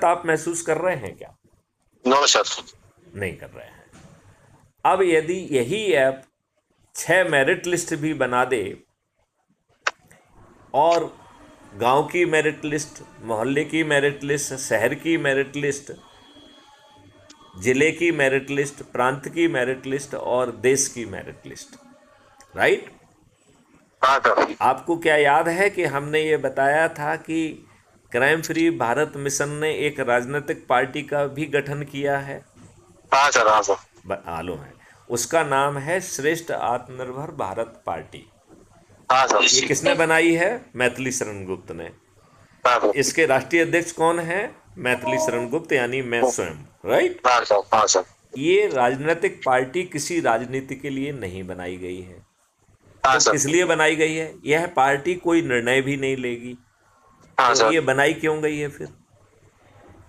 दिक्कत आप महसूस कर रहे हैं क्या? No sir. नहीं कर रहे हैं। अब यदि यही ऐप 6 मेरिट लिस्ट भी बना दे, और गांव की मेरिट लिस्ट, मोहल्ले की मेरिट लिस्ट, शहर की मेरिट लिस्ट, जिले की मेरिट लिस्ट, प्रांत की मेरिट लिस्ट और देश की मेरिट लिस्ट, राइट? हाँ सर। आपको क्या याद है कि हमने ये बताया था कि क्राइम फ्री भारत मिशन ने एक राजनीतिक पार्टी का भी गठन किया है? हाँ सर। हाँ सर। मालूम है। उसका नाम है श्रेष्ठ आत्मनिर्भर भारत पार्टी। हाँ ये सर। किसने बनाई है? मैथिली शरण गुप्त ने। हाँ सर। इसके राष्ट्रीय अध्यक्ष कौन है? मैथिली शरण गुप्त, यानी मैं स्वयं, राइट? हाँ सर। हाँ सर। ये राजनीतिक पार्टी किसी राजनीति के लिए नहीं बनाई गई है। हाँ तो सर। किस लिए बनाई गई है? यह पार्टी कोई निर्णय भी नहीं लेगी। हाँ तो सर। ये बनाई क्यों गई है फिर?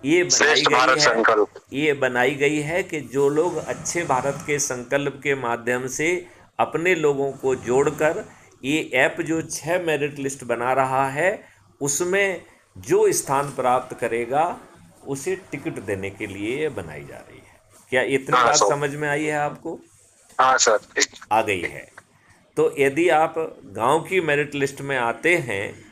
ये बनाई श्रेष्ठ गई भारत है संकल्प। ये बनाई गई है कि जो लोग अच्छे भारत के संकल्प के माध्यम से अपने लोगों को जोड़कर ये ऐप जो 6 मेरिट लिस्ट बना रहा है, उसमें जो स्थान प्राप्त करेगा उसे टिकट देने के लिए ये बनाई जा रही है। क्या इतनी हाँ बात सर। समझ में आई है आपको? हाँ सर। आ गई है। तो यदि आप गांव की मेरिट लिस्ट में आते हैं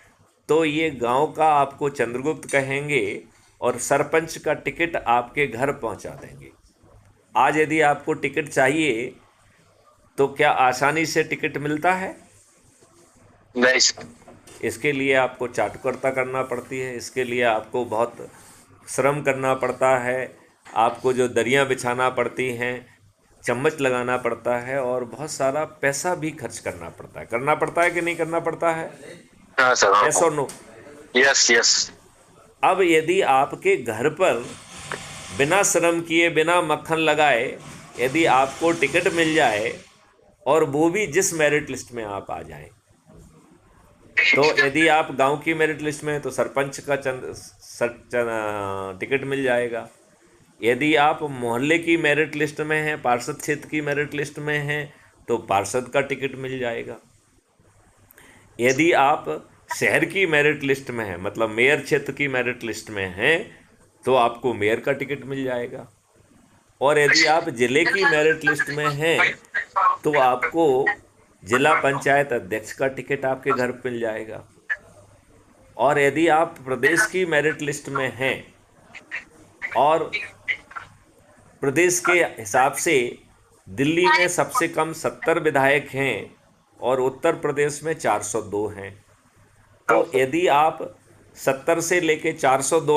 तो ये गांव का आपको चंद्रगुप्त कहेंगे और सरपंच का टिकट आपके घर पहुंचा देंगे। आज यदि आपको टिकट चाहिए तो क्या आसानी से टिकट मिलता है? नहीं सर। इसके लिए आपको चाटुकर्ता करना पड़ती है, इसके लिए आपको बहुत श्रम करना पड़ता है, आपको जो दरियां बिछाना पड़ती हैं, चम्मच लगाना पड़ता है और बहुत सारा पैसा भी खर्च करना पड़ता है कि नहीं करना पड़ता है? हाँ सर। यस हाँ। और नो? Yes yes. अब यदि आपके घर पर बिना श्रम किए, बिना मक्खन लगाए यदि आपको टिकट मिल जाए और वो भी जिस मेरिट लिस्ट में आप आ जाएं, तो यदि आप गांव की मेरिट लिस्ट में हैं तो सरपंच का टिकट मिल जाएगा। यदि आप मोहल्ले की मेरिट लिस्ट में हैं, पार्षद क्षेत्र की मेरिट लिस्ट में हैं, तो पार्षद का टिकट मिल जाएगा। यदि आप शहर की मेरिट लिस्ट में हैं, मतलब मेयर क्षेत्र की मेरिट लिस्ट में हैं, तो आपको मेयर का टिकट मिल जाएगा। और यदि आप जिले की मेरिट लिस्ट में हैं तो आपको जिला पंचायत अध्यक्ष का टिकट आपके घर मिल जाएगा। और यदि आप प्रदेश की मेरिट लिस्ट में हैं और प्रदेश के हिसाब से दिल्ली में सबसे कम 70 विधायक हैं और उत्तर प्रदेश में 402 हैं, तो यदि आप 70 से लेके 402